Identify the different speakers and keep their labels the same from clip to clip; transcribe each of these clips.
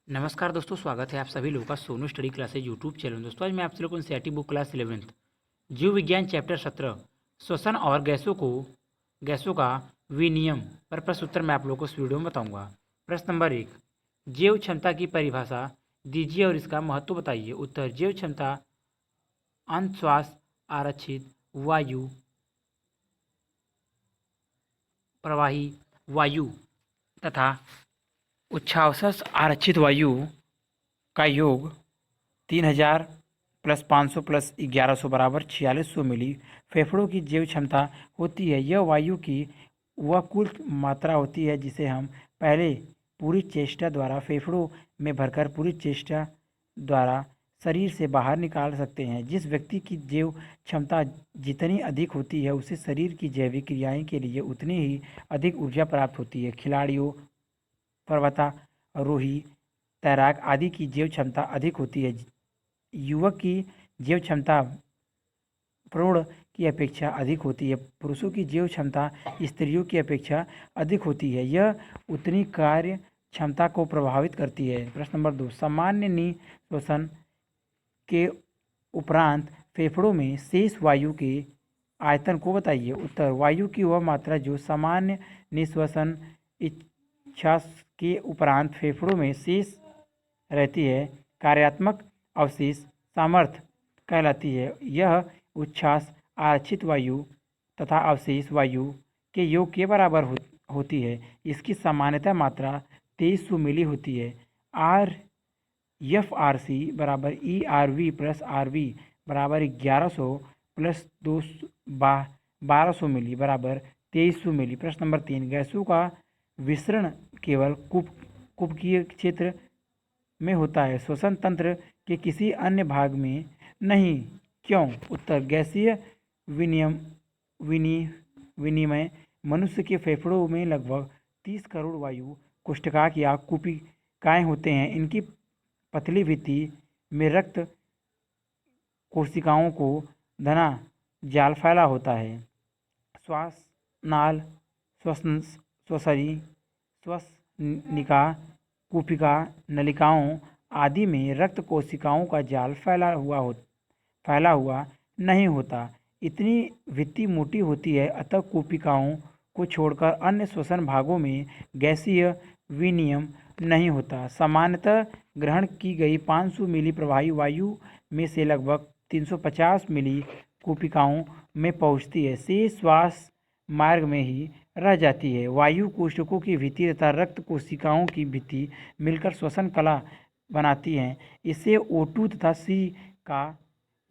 Speaker 1: नमस्कार दोस्तों, स्वागत है आप सभी लोगों का Sonu study classes YouTube channel. दोस्तों आज मैं आप लोगों को एनसीईआरटी बुक क्लास 11th जीव विज्ञान चैप्टर 17 श्वसन और गैसों का विनियम पर प्रश्न उत्तर मैं आप लोगों को इस वीडियो में बताऊंगा। प्रश्न नंबर 1, जैव क्षमता की परिभाषा दीजिए और इसका महत्व बताइए। उत्तर, जैव क्षमता अंतःश्वास आरक्षित वायु, प्रवाही वायु तथा उच्छ्वास आरक्षित वायु का योग 3000 प्लस 500 प्लस 1100 बराबर 4600 मिली फेफड़ों की जैव क्षमता होती है। यह वायु की वह कुल मात्रा होती है जिसे हम पहले पूरी चेष्टा द्वारा फेफड़ों में भरकर पूरी चेष्टा द्वारा शरीर से बाहर निकाल सकते हैं। जिस व्यक्ति की जैव क्षमता जितनी अधिक होती है उसे शरीर की जैविक क्रियाएं के लिए उतनी ही अधिक ऊर्जा प्राप्त होती है। खिलाड़ियों, पर्वतारोही, तैराक आदि की जैव क्षमता अधिक होती है। युवक की जैव क्षमता प्रौढ़ की अपेक्षा अधिक होती है। पुरुषों की जैव क्षमता स्त्रियों की अपेक्षा अधिक होती है। यह उतनी कार्य क्षमता को प्रभावित करती है। प्रश्न नंबर 2, सामान्य निःश्वसन के उपरांत फेफड़ों में शेष वायु के आयतन को बताइए। उत्तर, वायु की वह मात्रा जो सामान्य निःश्वसन इच्छा के उपरांत फेफड़ों में शेष रहती है कार्यात्मक अवशेष सामर्थ्य कहलाती है। यह उच्छ्वास आरक्षित वायु तथा अवशेष वायु के योग के बराबर होती है। इसकी सामान्यतः मात्रा 2300 मिली होती है। एफ.आर.सी बराबर ई.आर.वी प्लस आर.वी बराबर 1100 प्लस 1200 मिली बराबर 2300 मिली। प्रश्न नंबर 3, गैसों का विसरण केवल कुपिकीय क्षेत्र में होता है, श्वसन तंत्र के किसी अन्य भाग में नहीं, क्यों? उत्तर, गैसीय विनिमय मनुष्य के फेफड़ों में लगभग 30 करोड़ वायु कोशिका या कुपिकाएं होते हैं। इनकी पतली भित्ति में रक्त कोशिकाओं को धना जाल फैला होता है। श्वासनाल, श्वसनी, श्वसनिका, कुपिका, नलिकाओं आदि में रक्त कोशिकाओं का जाल फैला हुआ नहीं होता। इतनी भित्ति मोटी होती है, अतः कुपिकाओं को छोड़कर अन्य श्वसन भागों में गैसीय विनिमय नहीं होता। सामान्यतः ग्रहण की गई 500 मिली प्रवाही वायु में से लगभग 350 मिली कुपिकाओं में पहुंचती है, शेष श्वास मार्ग में ही रह जाती है। वायु कोशिकाओं की भित्ति तथा रक्त कोशिकाओं की भित्ति मिलकर श्वसन कला बनाती हैं। इससे O2 तथा C का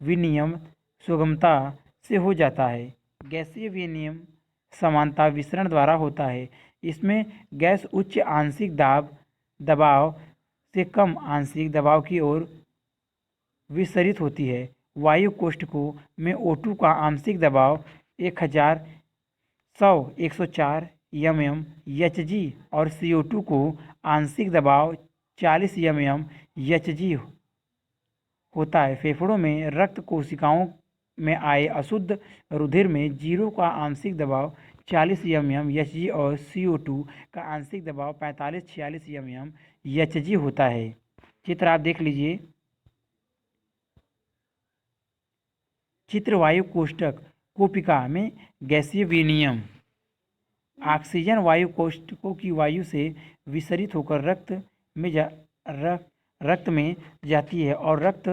Speaker 1: विनिमय सुगमता से हो जाता है। गैसीय विनिमय समानता विसरण द्वारा होता है। इसमें गैस उच्च आंशिक दबाव से कम आंशिक दबाव की ओर विसरित होती है। वायु कोष्ठकों में O2 का आंशिक दबाव 104 mm Hg और CO2 को आंशिक दबाव 40 mm Hg होता है। फेफड़ों में रक्त कोशिकाओं में आए अशुद्ध रुधिर में 0 का आंशिक दबाव 40 mm Hg और CO2 का आंशिक दबाव 45-46 mm Hg होता है। चित्र आप देख लीजिए। चित्र वायु कोष्ठक कोशिका में गैसीय विनिमय। ऑक्सीजन वायु कोशिकाओं की वायु से विसरित होकर रक्त में जाती है और रक्त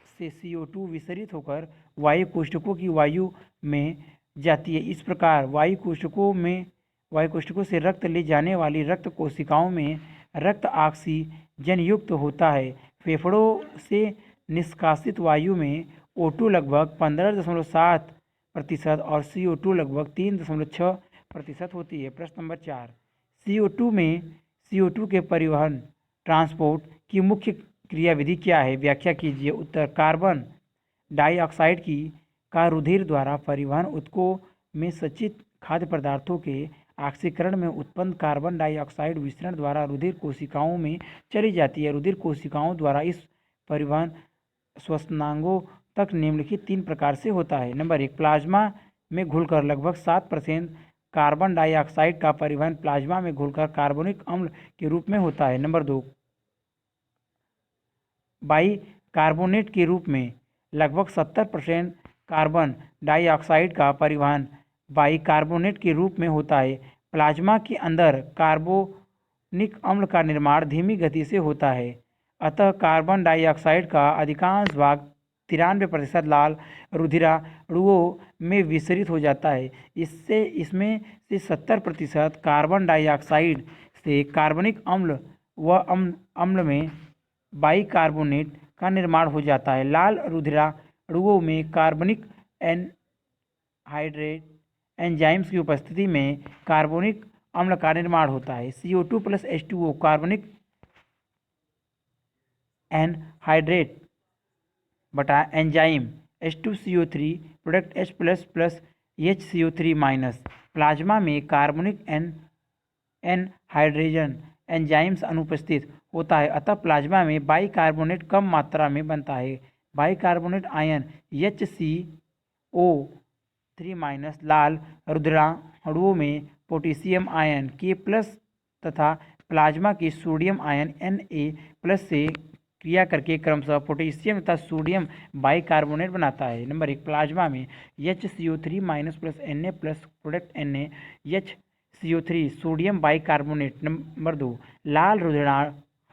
Speaker 1: से CO2 विसरित होकर वायु कोशिकाओं की वायु में जाती है। इस प्रकार वायु कोशिकाओं से रक्त ले जाने वाली रक्त कोशिकाओं में रक्त ऑक्सीजन युक्त होता है। फेफड़ों से निष्कासित वायु में O2 लगभग 15.7% और CO2 लगभग 3.6% होती है। प्रश्न नंबर 4, CO2 के परिवहन ट्रांसपोर्ट की मुख्य क्रियाविधि क्या है? व्याख्या कीजिए। उत्तर, कार्बन डाइऑक्साइड का रुधिर द्वारा परिवहन। ऊतकों में संचित खाद्य पदार्थों के ऑक्सीकरण में उत्पन्न कार्बन डाइऑक्साइड विसरण द्वारा रुधिर कोशिकाओं में चली जाती है। रुधिर कोशिकाओं द्वारा इस परिवहन श्वसनांगों तक निम्नलिखित 3 प्रकार से होता है। नंबर 1, प्लाज्मा में घुलकर लगभग 7% कार्बन डाइऑक्साइड का परिवहन प्लाज्मा में घुलकर कार्बोनिक अम्ल के रूप में होता है। नंबर 2, बाइकार्बोनेट के रूप में। लगभग 70% कार्बन डाइऑक्साइड का परिवहन बाइकार्बोनेट के रूप में होता है। प्लाज्मा के अंदर कार्बोनिक अम्ल का निर्माण धीमी गति से होता है, अतः कार्बन डाइऑक्साइड का अधिकांश भाग 93% लाल रुधिराणुओं में विसरित हो जाता है। इसमें से 70% कार्बन डाइऑक्साइड से कार्बनिक अम्ल व अम्ल में बाइकार्बोनेट का निर्माण हो जाता है। लाल रुधिराणुओं में कार्बनिक एनहाइड्रेट एंजाइम्स की उपस्थिति में कार्बोनिक अम्ल का निर्माण होता है। CO2 + H2O कार्बनिक एनहाइड्रेट बटा enzyme H2CO3 product H++ HCO3-। Plasma में कार्बनिक एनहाइड्रेशन एंजाइम्स अनुपस्थित होता है, अतः प्लाज्मा में बाइकार्बोनेट कम मात्रा में बनता है। बाइकार्बोनेट आयन HCO3- लाल रुधिराणुओं में पोटेशियम आयन K+ तथा प्लाज्मा के सोडियम आयन Na+ से क्रिया करके क्रमशः पोटेशियम तथा सोडियम बाइकार्बोनेट बनाता है। नंबर 1, प्लाज्मा में HCO3- + Na+ product NaHCO3 sodium bicarbonate. Number 2, लाल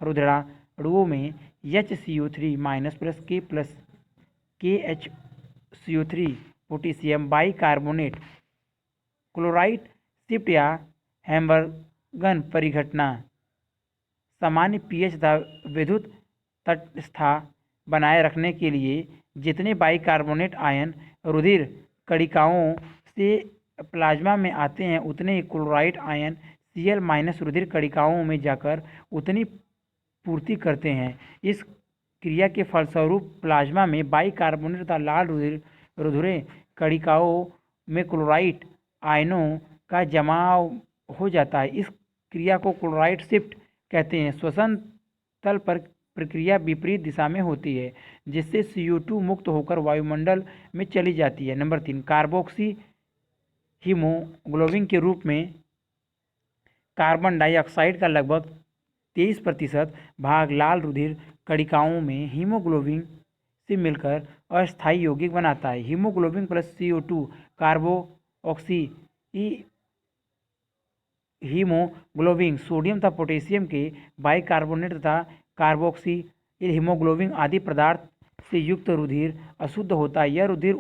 Speaker 1: रुधिराणुओं में HCO3- + KHCO3 potassium bicarbonate. Chloride shift या हैम्बर्गन परिघटना सामान्य pH तथा विद्युत तटस्थता बनाए रखने के लिए जितने बाइकार्बोनेट आयन रुधिर कणिकाओं से प्लाज्मा में आते हैं, उतने ही क्लोराइड आयन Cl- रुधिर कणिकाओं में जाकर उतनी पूर्ति करते हैं। इस क्रिया के फलस्वरूप प्लाज्मा में बाइकार्बोनेट तथा लाल रुधिर कणिकाओं में क्लोराइड आयनों का जमाव हो जाता है। इस क्रिया को क्लोराइड शिफ्ट कहते हैं। श्वसन तल पर प्रक्रिया विपरीत दिशा में होती है, जिससे CO2 मुक्त होकर वायुमंडल में चली जाती है। नंबर 3, कार्बोक्सी हीमोग्लोबिन के रूप में कार्बन डाइऑक्साइड का लगभग 23% भाग लाल रुधिर कणिकाओं में हीमोग्लोबिन से मिलकर अस्थायी यौगिक बनाता है। Haemoglobin + CO2 carboxy haemoglobin sodium तथा पोटेशियम के बाइकार्बोनेट तथा कार्बोक्सी हीमोग्लोबिन आदि पदार्थ से युक्त रुधिर अशुद्ध होता है। यह रुधिर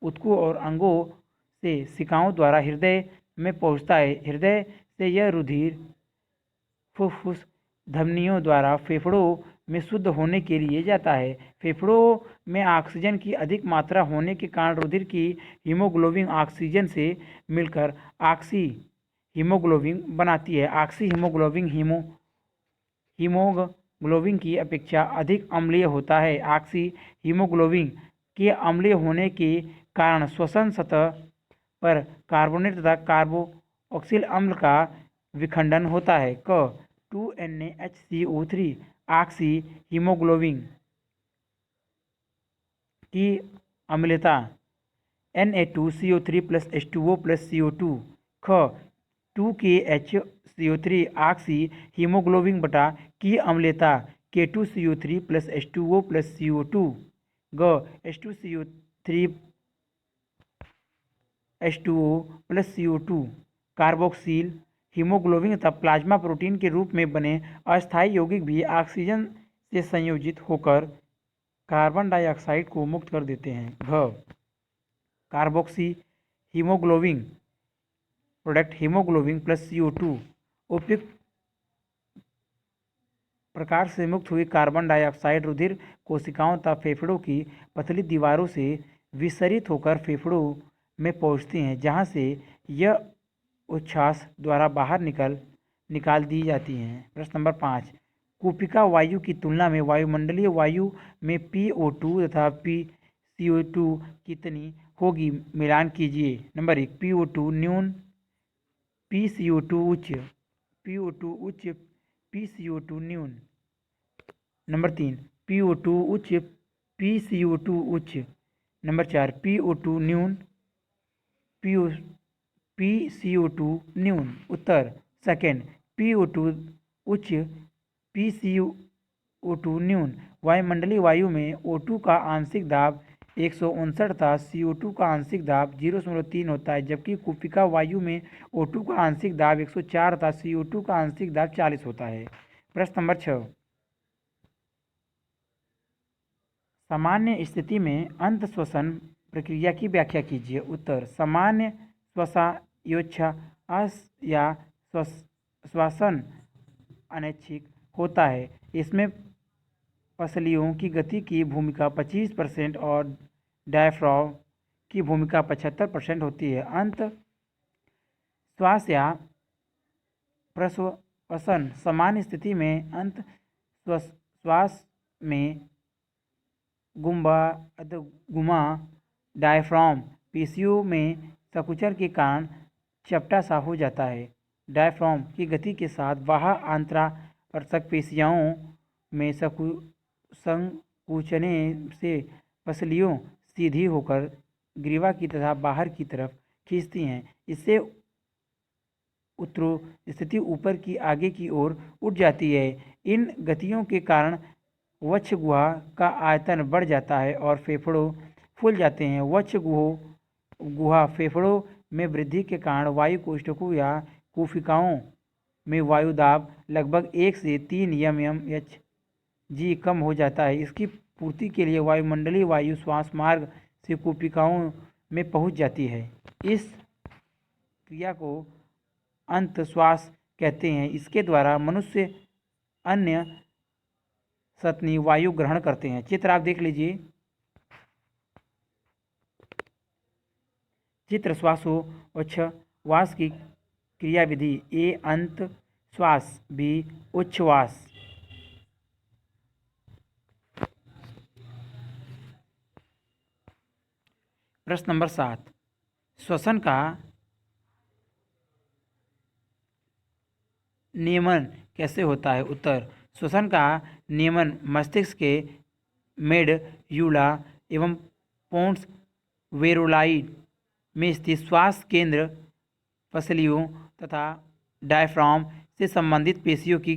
Speaker 1: ऊतकों और अंगों से शिकाओं द्वारा हृदय में पहुंचता है। हृदय से यह रुधिर फुफ्फुस धमनियों द्वारा फेफड़ों में शुद्ध होने के लिए जाता है। फेफड़ों में ऑक्सीजन की अधिक मात्रा होने के कारण रुधिर की हीमोग्लोबिन ऑक्सीजन से मिलकर ऑक्सी हीमोग्लोबिन बनाती है। ऑक्सी हीमोग्लोबिन हीमोग्लोबिन की अपेक्षा अधिक अम्लीय होता है। ऑक्सी हीमोग्लोबिन के अम्लीय होने के कारण श्वसन सतह पर कार्बोनेट तथा कार्बोक्सिल अम्ल का विखंडन होता है। 2NaHCO3 ऑक्सी हीमोग्लोबिन की अम्लता Na2CO3 + H2O + CO2। 2KHCO3 oxy haemoglobin बटा की अम्लता K2CO3 + H2O + CO2। H2CO3 H2O + CO2 carboxyl haemoglobin तथा प्लाज्मा प्रोटीन के रूप में बने अस्थायी यौगिक भी ऑक्सीजन से संयोजित होकर कार्बन डाइऑक्साइड को मुक्त कर देते हैं। Carboxy haemoglobin product haemoglobin + CO2 उपयुक्त प्रकार से मुक्त हुई कार्बन डाइऑक्साइड रुधिर कोशिकाओं तथा फेफड़ों की पतली दीवारों से विसरित होकर फेफड़ों में पहुंचती हैं, जहां से यह उच्छ्वास द्वारा बाहर निकाल दी जाती हैं। प्रश्न नंबर 5, कूपिका वायु की तुलना में वायुमंडलीय वायु में PO2 तथा PCO2 कितनी होगी? मिलान कीजिए। नंबर 1, PO2 न्यून, PCO2 उच्च। PO2 उच्च, PCO2 न्यून। नंबर 3, PO2 उच्च, PCO2 उच्च। नंबर 4, PO2 न्यून, PCO2 न्यून। उत्तर सेकंड, PO2 उच्च, PCO2 न्यून। वायुमंडलीय वायु में O2 का आंशिक दाब 159 था, CO2 का आंशिक दाब 0.3 होता है, जबकि कुपिका वायु में O2 का आंशिक दाब 104 था, CO2 का आंशिक दाब 40 होता है। प्रश्न नंबर 6, सामान्य स्थिति में अंत श्वसन प्रक्रिया की व्याख्या कीजिए। उत्तर, सामान्य श्वासोच्छ्वास या श्वसन अनैच्छिक होता है। इसमें पसलियों की गति की भूमिका 25% और डायफ्राम की भूमिका 75% होती है। अंत श्वास या प्रश्वसन, सामान्य स्थिति में अंत श्वास में गुमा डायफ्राम पेशियों में संकुचन के कारण चपटा सा हो जाता है। डायफ्राम की गति के साथ बाह्य आंतरावर्तक पेशियों में संकुचने से पसलियों सीधी होकर ग्रीवा की तथा बाहर की तरफ खींचती हैं। इससे उत्तरो स्थिति ऊपर की आगे की ओर उठ जाती है। इन गतियों के कारण वक्ष गुहा का आयतन बढ़ जाता है और फेफड़ों फूल जाते हैं। वक्ष गुहा फेफड़ों में वृद्धि के कारण वायु कोष्ठकों या कुफिकाओं में वायु दाब लगभग 1 से 3 mmHg कम हो जाता है। इसकी पूर्ति के लिए वायुमंडलीय वायु श्वास मार्ग से कुपिकाओं में पहुंच जाती है। इस क्रिया को अंत श्वास कहते हैं। इसके द्वारा मनुष्य अन्य सतनी वायु ग्रहण करते हैं। चित्र आप देख लीजिए। चित्र श्वासोच्छ्वास की क्रियाविधि: ए अंत श्वास, बी उच्छ्वास। प्रश्न नंबर 7, श्वसन का नियमन कैसे होता है? उत्तर, श्वसन का नियमन मस्तिष्क के मेडुला एवं पोन्स वेरुलाई में स्थित श्वास केंद्र, पसलियों तथा डायफ्राम से संबंधित पेशियों की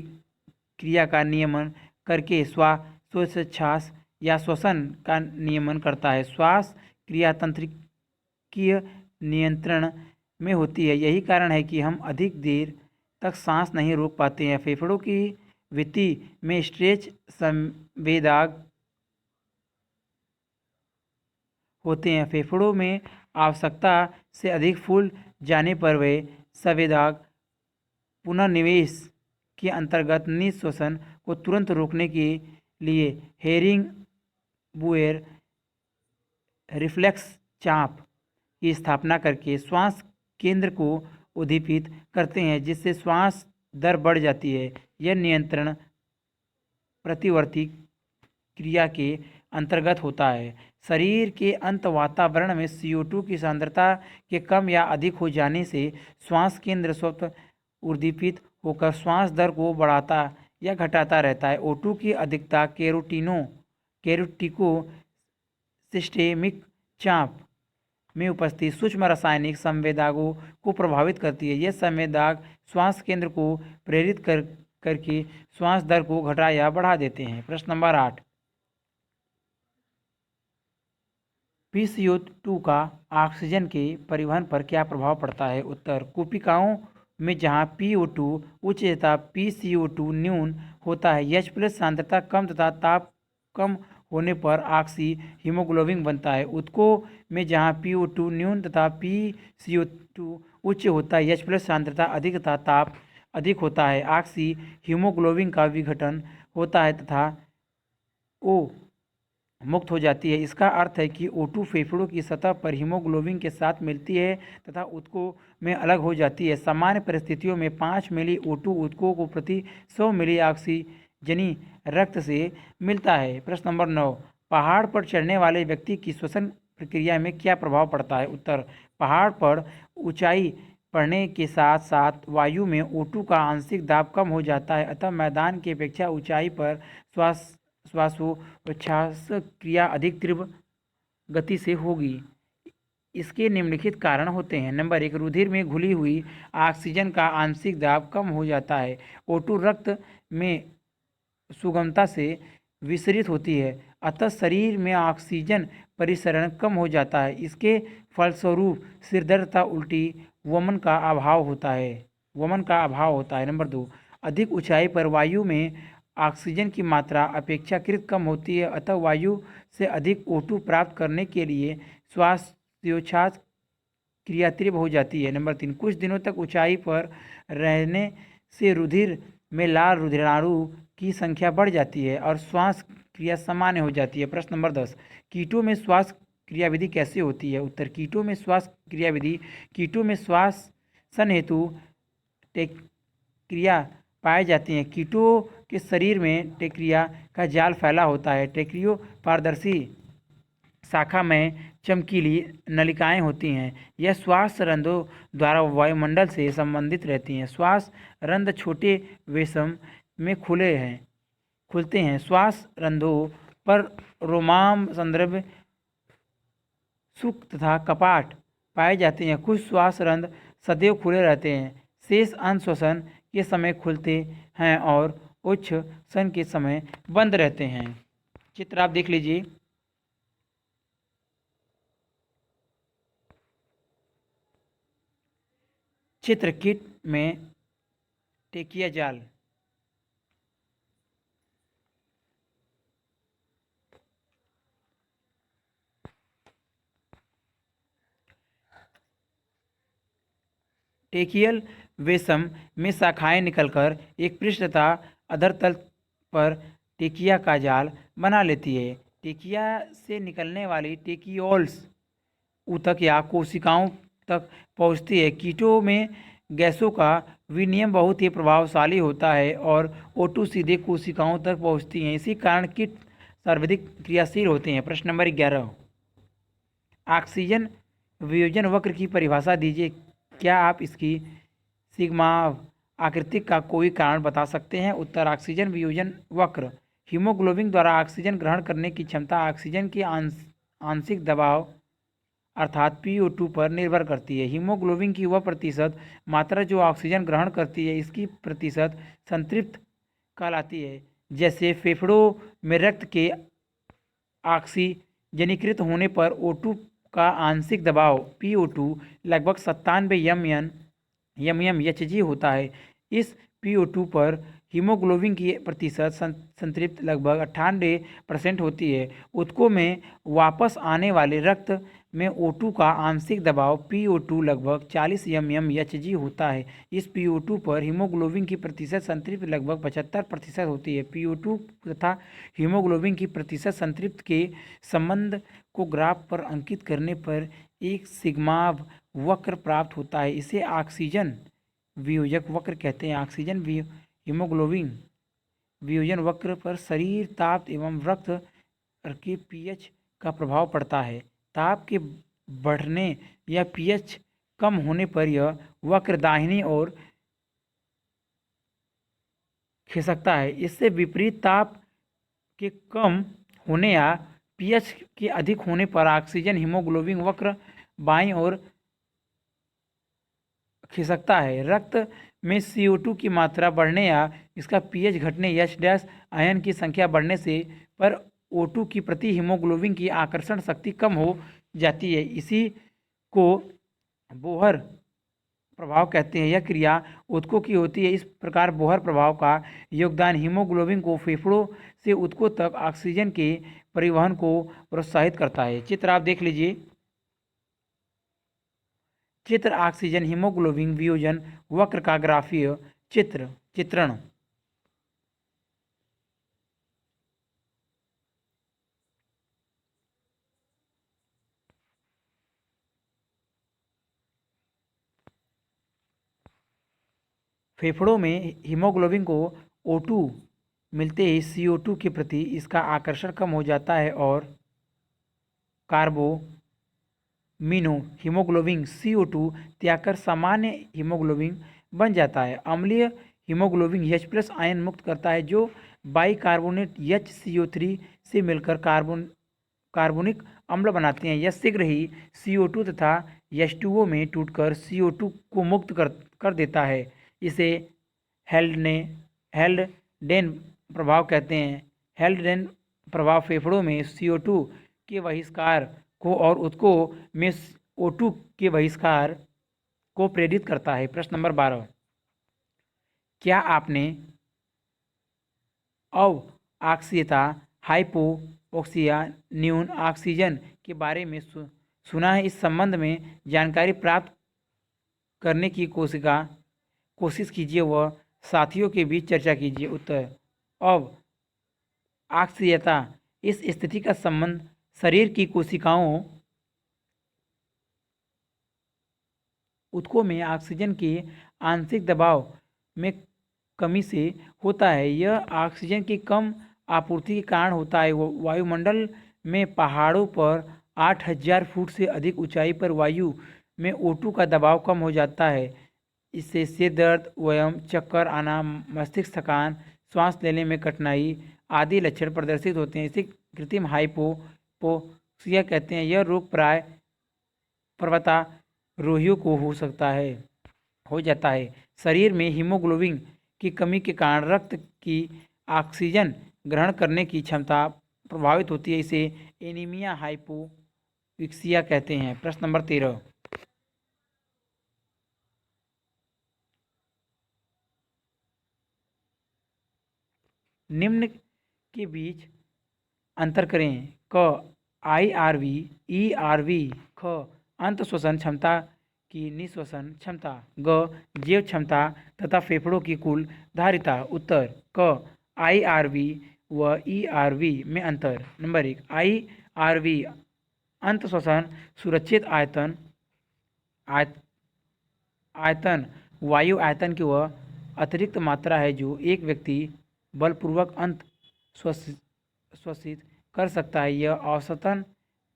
Speaker 1: क्रिया का नियमन करके श्वासोच्छ्वास या श्वसन का नियमन करता है। श्वास क्रिया तंत्रिकीय नियंत्रण में होती है। यही कारण है कि हम अधिक देर तक सांस नहीं रोक पाते हैं। फेफड़ों की भित्ति में स्ट्रेच संवेदक होते हैं। फेफड़ों में आवश्यकता से अधिक फूल जाने पर वे संवेदक पुनर्निवेश के अंतर्गत निःश्वसन को तुरंत रोकने के लिए हेरिंगबुएर रिफ्लेक्स चाप की स्थापना करके श्वास केंद्र को उद्दीपित करते हैं, जिससे श्वास दर बढ़ जाती है। यह नियंत्रण प्रतिवर्ती क्रिया के अंतर्गत होता है। शरीर के अंत वातावरण में CO2 की सांद्रता के कम या अधिक हो जाने से श्वास केंद्र स्वतः उद्दीपित होकर श्वास दर को बढ़ाता या घटाता रहता है। O2 की अधिकता कैरोटिको सिस्टेमिक चाप में उपस्थित सूक्ष्म रासायनिक संवेदकों को प्रभावित करती है। यह संवेदक श्वास केंद्र को प्रेरित करके श्वास दर को घटा या बढ़ा देते हैं। प्रश्न नंबर 8, PCO2 का ऑक्सीजन के परिवहन पर क्या प्रभाव पड़ता है? उत्तर, कुपिकाओं में जहां PO2 उच्च तथा PCO2 न्यून होता है, H+ सांद्रता कम तथा ताप कम होने पर ऑक्सी हीमोग्लोबिन बनता है। ऊतकों में जहां PO2 न्यून तथा PCO2 उच्च होता है, H+ सांद्रता अधिक तथा ताप अधिक होता है, ऑक्सी हीमोग्लोबिन का विघटन होता है तथा O मुक्त हो जाती है। इसका अर्थ है कि O2 फेफड़ों की सतह पर हीमोग्लोबिन के साथ मिलती है तथा ऊतकों में अलग हो जाती है। सामान्य परिस्थितियों में 5 मिली O2 ऊतकों को प्रति 100 मिली ऑक्सीजनी रक्त से मिलता है। प्रश्न नंबर 9, पहाड़ पर चढ़ने वाले व्यक्ति की श्वसन प्रक्रिया में क्या प्रभाव पड़ता है? उत्तर, पहाड़ पर ऊंचाई बढ़ने के साथ साथ वायु में O2 का आंशिक दाब कम हो जाता है, अतः मैदान की अपेक्षा ऊंचाई पर श्वासोच्छ्वास क्रिया अधिक तीव्र गति से होगी। इसके निम्नलिखित कारण होते हैं। नंबर 1, रुधिर में घुली हुई ऑक्सीजन का आंशिक दाब कम हो जाता है। O2 रक्त में सुगमता से विसरित होती है, अतः शरीर में ऑक्सीजन परिसरण कम हो जाता है। इसके फलस्वरूप सिरदर्द तथा उल्टी, वमन का अभाव होता है। नंबर 2, अधिक ऊंचाई पर वायु में ऑक्सीजन की मात्रा अपेक्षाकृत कम होती है, अतः वायु से अधिक O2 प्राप्त करने के लिए श्वासोच्छ्वास क्रिया तीव्र हो जाती है। नंबर 3, कुछ दिनों तक ऊंचाई पर रहने से रुधिर में लाल रुधिराणु की संख्या बढ़ जाती है और श्वास क्रिया सामान्य हो जाती है। प्रश्न नंबर 10, कीटों में श्वास क्रियाविधि कैसे होती है? उत्तर, कीटों में श्वास क्रियाविधि, कीटों में श्वासन हेतु टेक्रिया पाए जाती हैं। कीटों के शरीर में टेक्रिया का जाल फैला होता है। टेक्रियो पारदर्शी शाखा में चमकीली नलिकाएं होती हैं। यह श्वास रंध्रों द्वारा वायुमंडल से संबंधित रहती हैं। श्वास रंध्र छोटे वेशम में खुलते हैं। श्वास रंध्रों पर रोमाम संदर्भ सुक तथा कपाट पाए जाते हैं। कुछ श्वास रंध्र सदैव खुले रहते हैं, शेष अंश श्वसन के समय खुलते हैं और उच्छ्वसन के समय बंद रहते हैं। चित्र आप देख लीजिए। चित्र कीट में टेकिया जाल। टेकियल वेशम में शाखाएं निकलकर एक पृष्ठ तथा अधर तल पर टेकिया का जाल बना लेती है। टेकिया से निकलने वाली टेकियोल्स ऊतक या कोशिकाओं तक पहुंचती है। कीटों में गैसों का विनिमय बहुत ही प्रभावशाली होता है और O2 सीधे कोशिकाओं तक पहुंचती हैं। इसी कारण कीट सर्वाधिक क्रियाशील होते हैं। प्रश्न नंबर 11, ऑक्सीजन वियोजन वक्र की परिभाषा दीजिए। क्या आप इसकी सिग्मा आकृति का कोई कारण बता सकते हैं? उत्तर, ऑक्सीजन वियोजन वक्र हीमोग्लोबिन द्वारा ऑक्सीजन ग्रहण करने की क्षमता ऑक्सीजन के आंशिक दबाव अर्थात PO2 पर निर्भर करती है। हीमोग्लोबिन की वह प्रतिशत मात्रा जो ऑक्सीजन ग्रहण करती है, इसकी प्रतिशत संतृप्त कहलाती है। जैसे फेफड़ों में रक्त के ऑक्सीजनीकृत होने पर O2 का आंशिक दबाव PO2 लगभग 97 mmHg होता है। इस PO2 पर हीमोग्लोबिन की प्रतिशत संतृप्त लगभग 98% होती है। ऊतकों में वापस आने वाले रक्त में O2 का आंशिक दबाव PO2 लगभग 40 mmHg होता है। इस PO2 पर हीमोग्लोबिन की प्रतिशत संतृप्त लगभग 75% होती है। PO2 तथा हीमोग्लोबिन की प्रतिशत संतृप्त के संबंध को ग्राफ पर अंकित करने पर एक सिग्माव वक्र प्राप्त होता है। इसे ऑक्सीजन वियोजक वक्र कहते हैं। ऑक्सीजन हीमोग्लोबिन वियोजन वक्र पर शरीर ताप एवं रक्त के pH का प्रभाव पड़ता है। ताप के बढ़ने या pH कम होने पर यह वक्र दाहिनी ओर खिसकता है। इससे विपरीत ताप के कम होने या pH के अधिक होने पर ऑक्सीजन हीमोग्लोबिन वक्र बाईं ओर खिसकता है। रक्त में CO2 की मात्रा बढ़ने या इसका pH घटने H- आयन की संख्या बढ़ने से पर O2 की प्रति हीमोग्लोबिन की आकर्षण शक्ति कम हो जाती है। इसी को बोहर प्रभाव कहते हैं। यह क्रिया ऊतकों की होती है। इस प्रकार बोहर प्रभाव का योगदान हीमोग्लोबिन को फेफड़ों से ऊतकों तक ऑक्सीजन के परिवहन को प्रोत्साहित करता है। चित्र आप देख लीजिए। चित्र ऑक्सीजन हीमोग्लोबिन वियोजन वक्र का ग्राफीय चित्रण। फेफड़ों में हीमोग्लोबिन को O2 मिलते ही CO2 के प्रति इसका आकर्षण कम हो जाता है और कार्बोमिनो हीमोग्लोबिन CO2 त्याग कर सामान्य हीमोग्लोबिन बन जाता है। अम्लीय हीमोग्लोबिन H+ आयन मुक्त करता है जो बाइकार्बोनेट HCO3 से मिलकर कार्बोनिक अम्ल बनाते हैं। यह शीघ्र ही CO2 तथा H2O में टूटकर CO2 को मुक्त कर देता है। इसे हेल्डेन प्रभाव कहते हैं। हेल्डेन प्रभाव फेफड़ों में CO2 के बहिष्कार को और ऊतकों में O2 के बहिष्कार को प्रेरित करता है। प्रश्न नंबर 12, क्या आपने अवऑक्सीयता, हाइपोऑक्सिया, न्यून ऑक्सीजन के बारे में सुना है? इस संबंध में जानकारी प्राप्त करने की कोशिश कीजिए व साथियों के बीच चर्चा कीजिए। उत्तर, अवऑक्सीयता इस स्थिति का संबंध शरीर की कोशिकाओं ऊतकों में ऑक्सीजन के आंशिक दबाव में कमी से होता है। यह ऑक्सीजन की कम आपूर्ति के कारण होता है। वायुमंडल में पहाड़ों पर 8000 फुट से अधिक ऊंचाई पर वायु में O2 का दबाव कम हो जाता है। इससे सिर दर्द, वयम, चक्कर आना, मस्तिष्क थकान, श्वास लेने में कठिनाई आदि लक्षण प्रदर्शित होते हैं। इसे कृत्रिम हाइपोक्सिया कहते हैं। यह रोग प्राय पर्वतारोहियों को हो जाता है। शरीर में हीमोग्लोबिन की कमी के कारण रक्त की ऑक्सीजन ग्रहण करने की क्षमता प्रभावित होती है। इसे एनीमिया हाइपोक्सिया कहते हैं। प्रश्न नंबर 13, निम्न के बीच अंतर करें। क IRV, ERV। ख अंत श्वसन क्षमता की निःश्वसन क्षमता। ग जैव क्षमता तथा फेफड़ों की कुल धारिता। उत्तर, क IRV व ERV में अंतर। नंबर 1, IRV अंत श्वसन सुरक्षित आयतन वायु आयतन की वह अतिरिक्त मात्रा है जो एक व्यक्ति बलपूर्वक अंत श्वसित कर सकता है। यह औसतन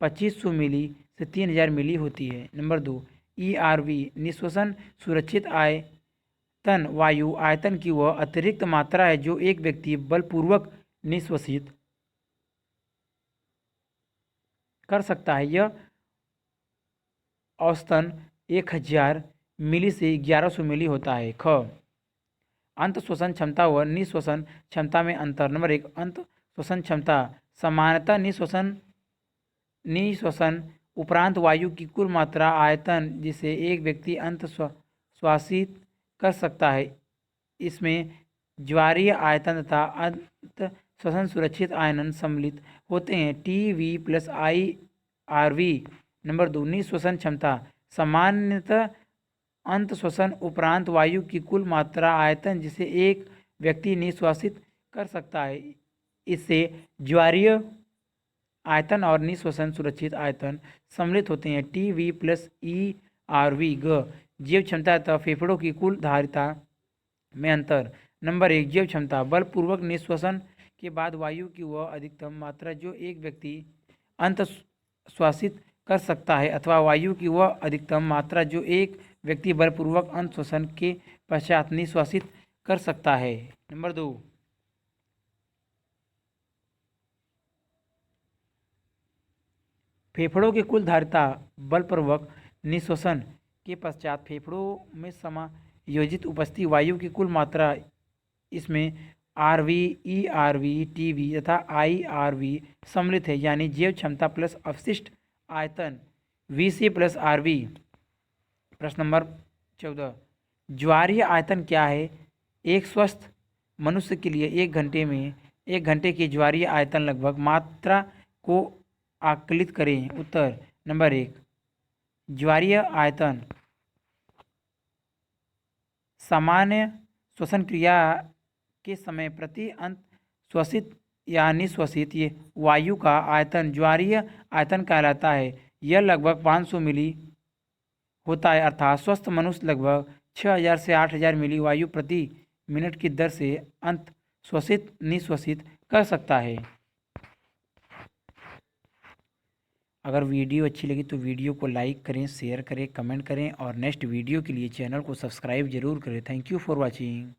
Speaker 1: 2500 मिली से 3000 मिली होती है। नंबर 2, ERV निःश्वसन सुरक्षित आयतन वायु आयतन की वह अतिरिक्त मात्रा है जो एक व्यक्ति बलपूर्वक निःश्वसित कर सकता है। यह औसतन 1000 मिली से 1100 मिली होता है। ख अंत श्वसन क्षमता व निःश्वसन क्षमता में अंतर। नंबर 1, अंत श्वसन क्षमता सामान्यतः निःश्वसन उपरांत वायु की कुल मात्रा आयतन जिसे एक व्यक्ति अंत श्वासित कर सकता है। इसमें ज्वारीय आयतन तथा अंत श्वसन सुरक्षित आयतन सम्मिलित होते हैं। TV + IRV। नंबर 2, निःश्वसन क्षमता सामान्यतः अंत श्वसन उपरांत वायु की कुल मात्रा आयतन जिसे एक व्यक्ति निःश्वासित कर सकता है। इससे ज्वारीय आयतन और निःश्वसन सुरक्षित आयतन सम्मिलित होते हैं। TV + ERV। ग जैव क्षमता तथा फेफड़ों की कुल धारिता में अंतर। नंबर 1, जैव क्षमता बलपूर्वक निःश्वसन के बाद वायु की वह अधिकतम मात्रा जो एक व्यक्ति अंत श्वासित कर सकता है अथवा वायु की वह अधिकतम मात्रा जो एक व्यक्ति बलपूर्वक अंत श्वसन के पश्चात निःश्वासित कर सकता है। नंबर 2, फेफड़ों की कुल धारिता बलपूर्वक निःश्वसन के पश्चात फेफड़ों में समायोजित उपस्थित वायु की कुल मात्रा। इसमें RV, ERV, TV तथा IRV सम्मिलित है, यानी जैव क्षमता प्लस अवशिष्ट आयतन VC + RV। प्रश्न नंबर 14, ज्वारीय आयतन क्या है? एक स्वस्थ मनुष्य के लिए 1 घंटे की ज्वारीय आयतन लगभग मात्रा को आकलित करें। उत्तर, नंबर 1, ज्वारीय आयतन सामान्य श्वसन क्रिया के समय प्रति अंत श्वसित या निःश्वसित ये वायु का आयतन ज्वारीय आयतन कहलाता है। यह लगभग 500 मिली होता है, अर्थात स्वस्थ मनुष्य लगभग 6000 से 8000 मिली वायु प्रति मिनट की दर से अंत श्वसित निःश्वसित कर सकता है। अगर वीडियो अच्छी लगी तो वीडियो को लाइक करें, शेयर करें, कमेंट करें और नेक्स्ट वीडियो के लिए चैनल को सब्सक्राइब जरूर करें। Thank you for watching.